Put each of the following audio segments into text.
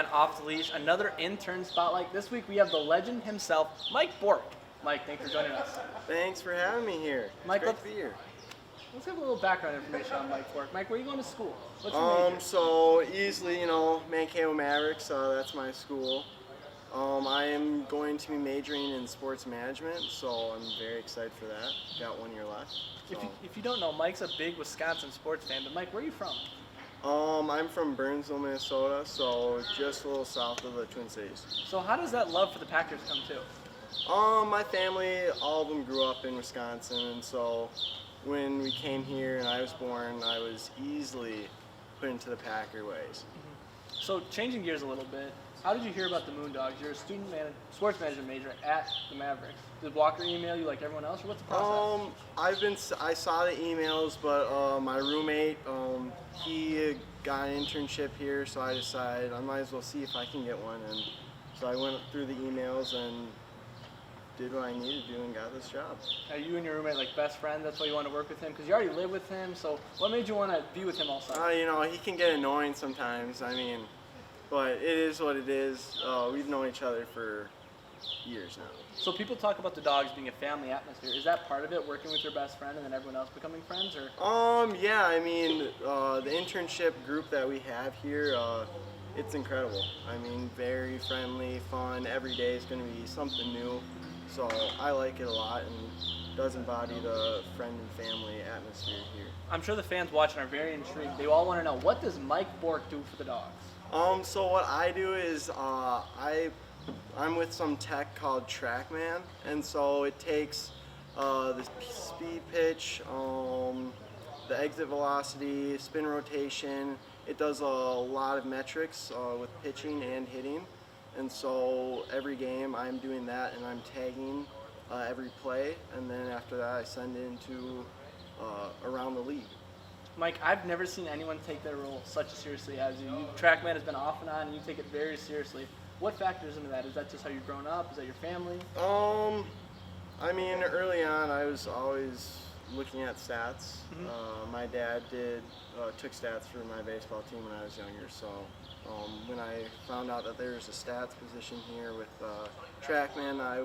on Off the Leash, another intern spotlight. This week we have the legend himself, Mike Bork. Mike, thanks for joining us. Thanks for having me here. Mike, it's great to be here. Let's have a little background information on Mike Bork. Mike, where are you going to school? What's your major? So easily, Mankato Mavericks, that's my school. I am going to be majoring in sports management, so I'm very excited for that. Got 1 year left. So. If you don't know, Mike's a big Wisconsin sports fan, but Mike, where are you from? I'm from Burnsville, Minnesota, so just a little south of the Twin Cities. So how does that love for the Packers come to? My family, all of them grew up in Wisconsin, and so when we came here and I was born, I was easily put into the Packer ways. So changing gears a little bit, how did you hear about the Moondogs? You're a sports management major at the Mavericks. Did Walker email you like everyone else, or what's the process? I saw the emails, but my roommate, he got an internship here, so I decided I might as well see if I can get one, and so I went through the emails and did what I needed to do and got this job. Are you and your roommate like best friends? That's why you want to work with him? Because you already live with him, so what made you want to be with him all summer? He can get annoying sometimes, but it is what it is. We've known each other for years now. So people talk about the Dogs being a family atmosphere. Is that part of it, working with your best friend and then everyone else becoming friends? Or? Yeah, the internship group that we have here, it's incredible. Very friendly, fun. Every day is going to be something new. So I like it a lot and does embody the friend and family atmosphere here. I'm sure the fans watching are very intrigued. They all want to know, what does Mike Bork do for the Dogs? So what I do is I'm with some tech called TrackMan, and so it takes the speed pitch, the exit velocity, spin rotation. It does a lot of metrics with pitching and hitting. And so every game I'm doing that, and I'm tagging every play, and then after that I send it into around the league. Mike, I've never seen anyone take their role such seriously as you. TrackMan has been off and on, and you take it very seriously. What factors into that? Is that just how you've grown up? Is that your family? Early on I was always looking at stats. Mm-hmm. My dad took stats for my baseball team when I was younger, so when I found out that there was a stats position here with TrackMan, I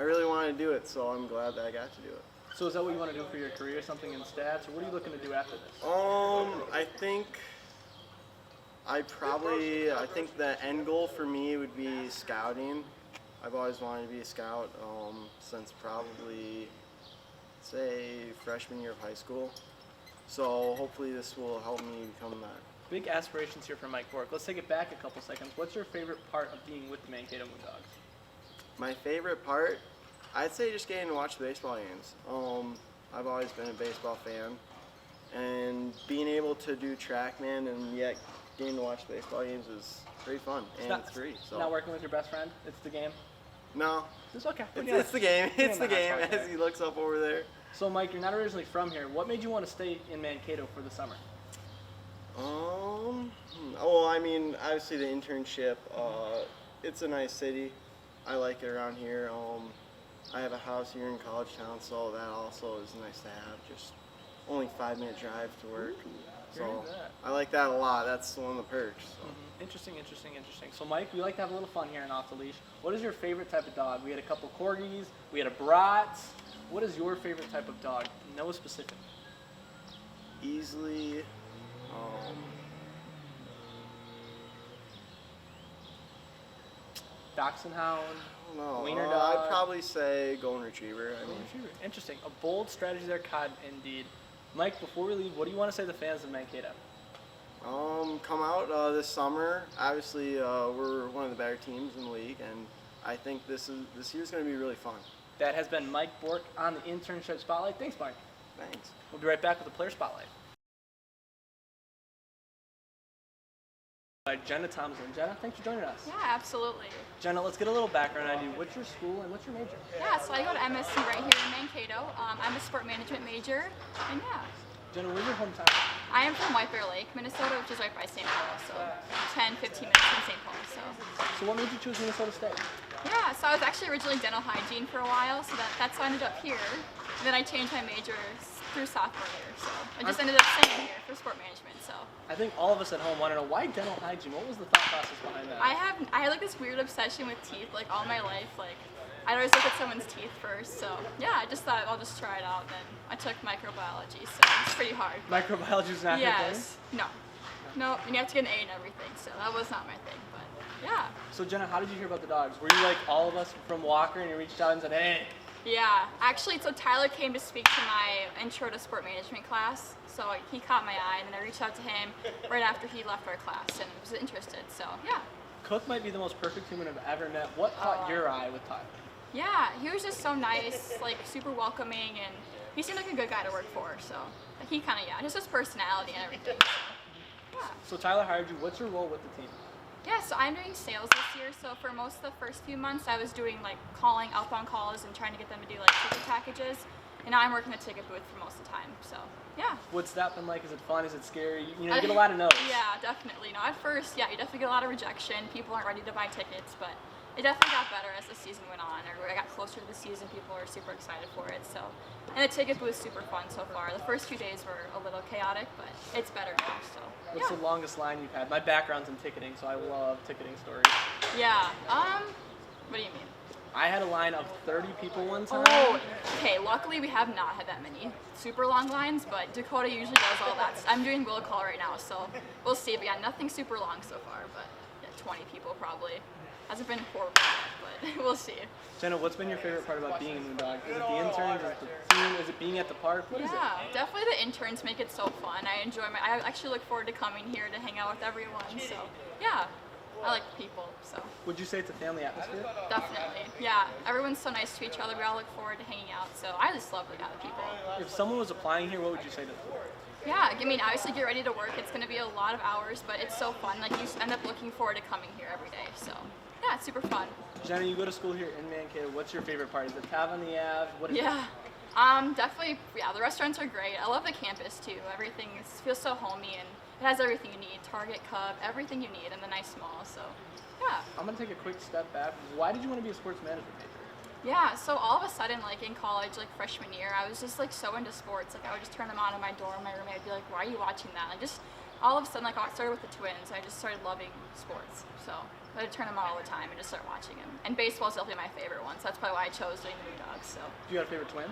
really wanted to do it, so I'm glad that I got to do it. So is that what you want to do for your career, something in stats, or what are you looking to do after this? I think the end goal for me would be scouting. I've always wanted to be a scout since probably, say, freshman year of high school. So hopefully this will help me become that. Big aspirations here for Mike Bork. Let's take it back a couple seconds. What's your favorite part of being with the Mankato Moondogs? My favorite part? I'd say just getting to watch the baseball games. I've always been a baseball fan, and being able to do TrackMan and yet getting to watch baseball games is pretty fun, and it's free. So. Not working with your best friend? It's the game? No. It's okay. It's the game. It's the game as he looks up over there. So Mike, you're not originally from here. What made you want to stay in Mankato for the summer? Obviously the internship. It's a nice city. I like it around here. I have a house here in College Town, so that also is nice to have. Just only 5-minute drive to work. So I like that a lot. That's one of the perks. So. Interesting. So Mike, we like to have a little fun here in Off the Leash. What is your favorite type of dog? We had a couple corgis. We had a brat. What is your favorite type of dog? No specific. Easily. Dachshund Hound. No, Wiener dog. I'd probably say Golden Retriever. Retriever. Interesting. A bold strategy there, Cod, indeed. Mike, before we leave, what do you want to say to the fans of Mankato? Come out this summer. Obviously, we're one of the better teams in the league, and I think this year's going to be really fun. That has been Mike Bork on the Internship Spotlight. Thanks, Mike. Thanks. We'll be right back with the Player Spotlight. Genna Thomazin. Genna, thanks for joining us. Yeah, absolutely. Genna, let's get a little background on you. What's your school and what's your major? Yeah, so I go to MSC right here in Mankato. I'm a sport management major, and yeah. Genna, where's your hometown? I am from White Bear Lake, Minnesota, which is right by St. Paul, so 10, 15 minutes from St. Paul. So what made you choose Minnesota State? Yeah, so I was actually originally dental hygiene for a while, so that's how I ended up here. And then I changed my major through sophomore year. So I just ended up staying here for sport management. So I think all of us at home want to know, why dental hygiene? What was the thought process behind that? I had like this weird obsession with teeth like all my life. Like I'd always look at someone's teeth first. So yeah, I just thought I'll just try it out. Then I took microbiology, so it's pretty hard. Microbiology is not your thing? Yes. No, and you have to get an A and everything. So that was not my thing. But yeah. So Genna, how did you hear about the dogs? Were you like all of us from Walker and you reached out and said, hey? Yeah, actually, so Tyler came to speak to my intro to sport management class. So he caught my eye, and then I reached out to him right after he left our class and was interested. So yeah. Cook might be the most perfect human I've ever met. What caught your eye with Tyler? Yeah, he was just so nice, like super welcoming, and he seemed like a good guy to work for. So he kind of, just his personality and everything. So, yeah. So Tyler hired you. What's your role with the team? Yeah, so I'm doing sales this year. So for most of the first few months, I was doing like calling up on calls and trying to get them to do like ticket packages. And now I'm working the ticket booth for most of the time. So yeah. What's that been like? Is it fun? Is it scary? You know, you get a lot of no's. Yeah, definitely. No, at first, you definitely get a lot of rejection. People aren't ready to buy tickets, but it definitely got better as the season went on. Or I got closer to the season, people are super excited for it. So, and the ticket booth is super fun so far. The first few days were a little chaotic, but it's better now. So. What's the longest line you've had? My background's in ticketing, so I love ticketing stories. Yeah. What do you mean? I had a line of 30 people one time. Oh, okay. Luckily, we have not had that many super long lines, but Dakota usually does all that. I'm doing will call right now, so we'll see. But yeah, nothing super long so far, but 20 people probably. Hasn't been horrible yet, but we'll see. Genna, what's been your favorite part about being a Moondog? Is it the interns? Is it the team? Is it being at the park? What is it? Definitely the interns make it so fun. I actually look forward to coming here to hang out with everyone. So yeah, I like people. So would you say it's a family atmosphere? Definitely. Yeah, everyone's so nice to each other. We all look forward to hanging out. So I just love the people. If someone was applying here, what would you say to them? Yeah, I mean, obviously get ready to work. It's going to be a lot of hours, but it's so fun. Like you end up looking forward to coming here every day. So yeah, it's super fun. Genna, you go to school here in Mankato. What's your favorite part? Is it Tav on the Ave? What is it? Definitely. Yeah, the restaurants are great. I love the campus too. Everything feels so homey and it has everything you need. Target, Cub, everything you need in the nice mall. So yeah. I'm gonna take a quick step back. Why did you want to be a sports management major? Yeah, so all of a sudden, like in college, like freshman year, I was just like so into sports. Like I would just turn them on in my dorm, my roommate would be like, "Why are you watching that?" And just all of a sudden, like I started with the Twins. I just started loving sports. So I would turn them on all the time and just start watching them. And baseball is definitely my favorite one. So that's probably why I chose doing the Moondogs. So. Do you have a favorite twin?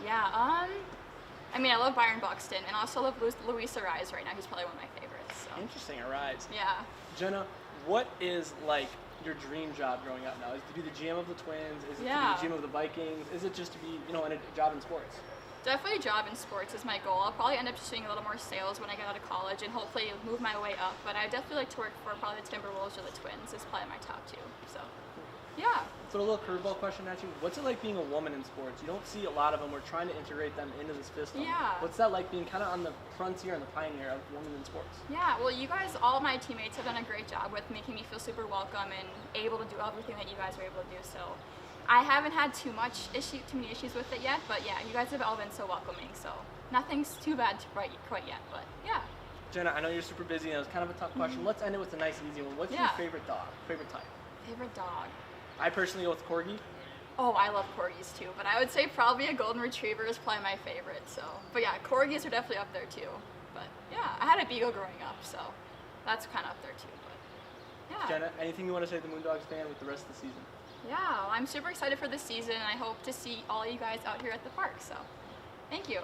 Yeah. I mean, I love Byron Buxton, and I also love Luis Arise right now. He's probably one of my favorites. So. Interesting, Arise. Yeah. Genna, what is like your dream job growing up now? Is it to be the GM of the Twins? Is it to be the GM of the Vikings? Is it just to be, in a job in sports? Definitely a job in sports is my goal. I'll probably end up just doing a little more sales when I get out of college and hopefully move my way up. But I definitely like to work for probably the Timberwolves or the Twins is probably my top two. So, yeah. So a little curveball question at you. What's it like being a woman in sports? You don't see a lot of them. We're trying to integrate them into this system. Yeah. What's that like being kind of on the frontier and the pioneer of women in sports? Yeah, well, you guys, all my teammates have done a great job with making me feel super welcome and able to do everything that you guys are able to do. So I haven't had too many issues with it yet, but yeah, you guys have all been so welcoming. So nothing's too bad quite yet, but yeah. Genna, I know you're super busy and it was kind of a tough question. Let's end it with a nice, easy one. What's your favorite dog? Favorite type? Favorite dog? I personally go with Corgi. Oh, I love Corgis too, but I would say probably a Golden Retriever is probably my favorite. So, but yeah, Corgis are definitely up there too. But yeah, I had a Beagle growing up, so that's kind of up there too. But yeah. Genna, anything you want to say to the Moondogs fan with the rest of the season? Yeah, well, I'm super excited for this season, and I hope to see all you guys out here at the park. So, thank you.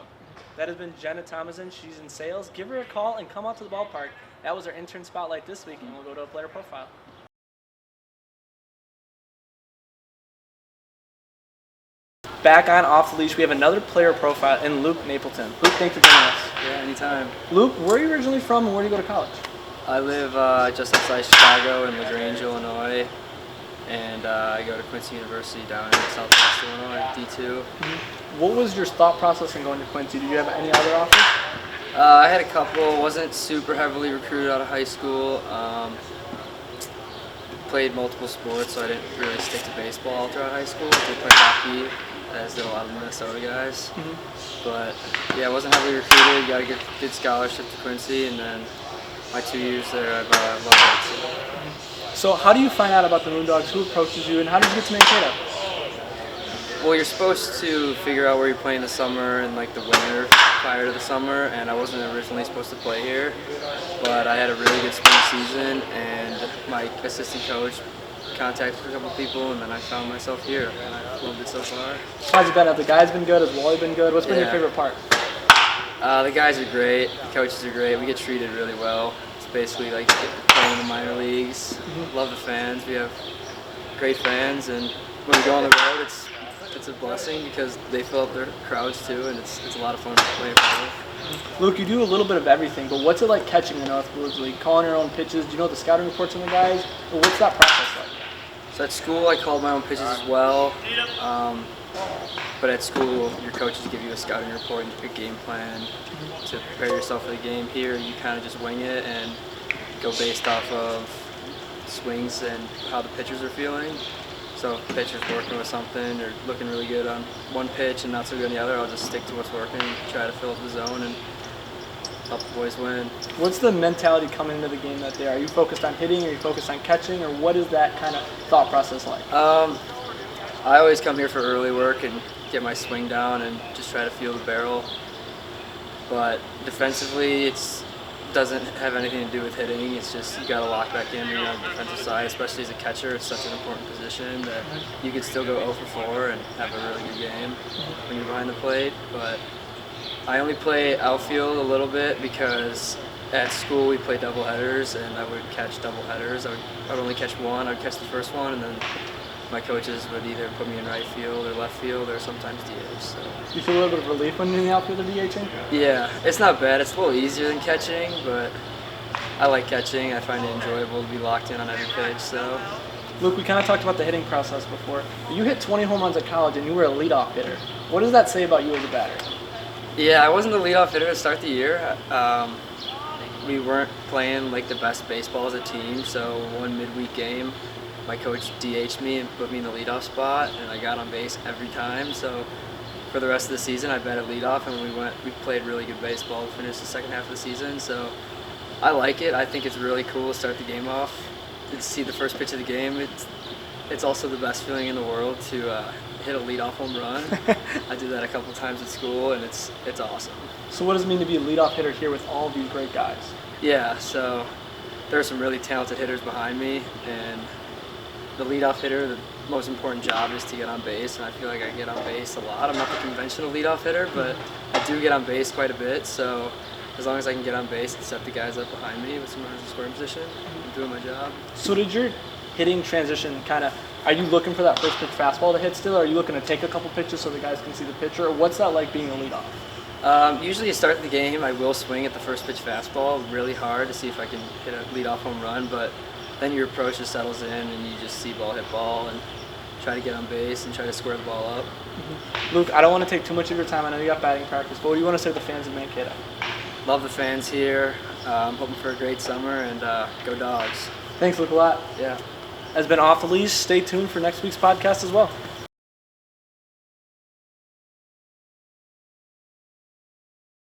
That has been Genna Thomazin. She's in sales. Give her a call and come out to the ballpark. That was our intern spotlight this week, and we'll go to a player profile. Back on Off the Leash, we have another player profile in Luke Napleton. Luke, thanks for joining us. Yeah, anytime. Luke, where are you originally from and where do you go to college? I live just outside Chicago in LaGrange, Illinois, and I go to Quincy University down in Southwest Illinois, D2. What was your thought process in going to Quincy? Did you have any other offers? I had a couple. Wasn't super heavily recruited out of high school. Played multiple sports, so I didn't really stick to baseball throughout high school. I did play hockey, as did a lot of Minnesota guys. But yeah, I wasn't heavily recruited. Got a good scholarship to Quincy, and then my 2 years there, I've loved it. So how do you find out about the Moondogs? Who approaches you, and how did you get to Mankato? Well, you're supposed to figure out where you're playing the summer and like the winter prior to the summer, and I wasn't originally supposed to play here, but I had a really good spring season, and my assistant coach contacted a couple people, and then I found myself here, and I've loved it so far. How's it been? Have the guys been good? Has Wally been good? What's been your favorite part? The guys are great. The coaches are great. We get treated really well. It's basically like playing in the minor leagues. Love the fans. We have great fans, and when we go on the road, it's a blessing because they fill up their crowds too, and it's a lot of fun to play for. Luke, you do a little bit of everything, but what's it like catching the North Woods League? Calling your own pitches? Do you know the scouting reports on the guys? Or what's that process like? So at school, I called my own pitches as well. But at school, your coaches give you a scouting report and a game plan to prepare yourself for the game. Here, you kind of just wing it and go based off of swings and how the pitchers are feeling. So if the pitcher's working with something or looking really good on one pitch and not so good on the other, I'll just stick to what's working and try to fill up the zone and help the boys win. What's the mentality coming into the game that day? Are you focused on hitting? Are you focused on catching? Or what is that kind of thought process like? I always come here for early work and get my swing down and just try to feel the barrel. But defensively, it doesn't have anything to do with hitting. It's just you got to lock back in on the defensive side, especially as a catcher. It's such an important position that you can still go 0 for 4 and have a really good game when you're behind the plate. But I only play outfield a little bit because at school we play double headers, and I would catch double headers. I would only catch one. I would catch the first one, and then my coaches would either put me in right field or left field or sometimes DH. So. You feel a little bit of relief when you're in the outfield or DHing? Yeah, it's not bad. It's a little easier than catching, but I like catching. I find it enjoyable to be locked in on every pitch. So. Luke, we kind of talked about the hitting process before. You hit 20 home runs at college, and you were a leadoff hitter. What does that say about you as a batter? Yeah, I wasn't the leadoff hitter to start the year. We weren't playing like the best baseball as a team, so one midweek game, my coach DH'd me and put me in the leadoff spot, and I got on base every time. So for the rest of the season, I batted leadoff, and we played really good baseball. We finished the second half of the season, so I like it. I think it's really cool to start the game off. To see the first pitch of the game, it's also the best feeling in the world to hit a leadoff home run. I did that a couple times at school, and it's awesome. So what does it mean to be a leadoff hitter here with all of these great guys? Yeah, so there are some really talented hitters behind me, and the leadoff hitter, the most important job is to get on base, and I feel like I get on base a lot. I'm not the conventional leadoff hitter, but I do get on base quite a bit, so as long as I can get on base and set the guys up behind me with some runners in scoring position, I'm doing my job. So did your hitting transition are you looking for that first pitch fastball to hit still, or are you looking to take a couple pitches so the guys can see the pitcher, or what's that like being a leadoff? Usually to start the game, I will swing at the first pitch fastball really hard to see if I can hit a leadoff home run, but then your approach just settles in and you just see ball hit ball and try to get on base and try to square the ball up. Luke, I don't want to take too much of your time. I know you got batting practice, but what do you want to say to the fans of Mankato? Love the fans here. I'm hoping for a great summer, and go Dogs. Thanks, Luke, a lot. Yeah. Has been Off the Leash. Stay tuned for next week's podcast as well.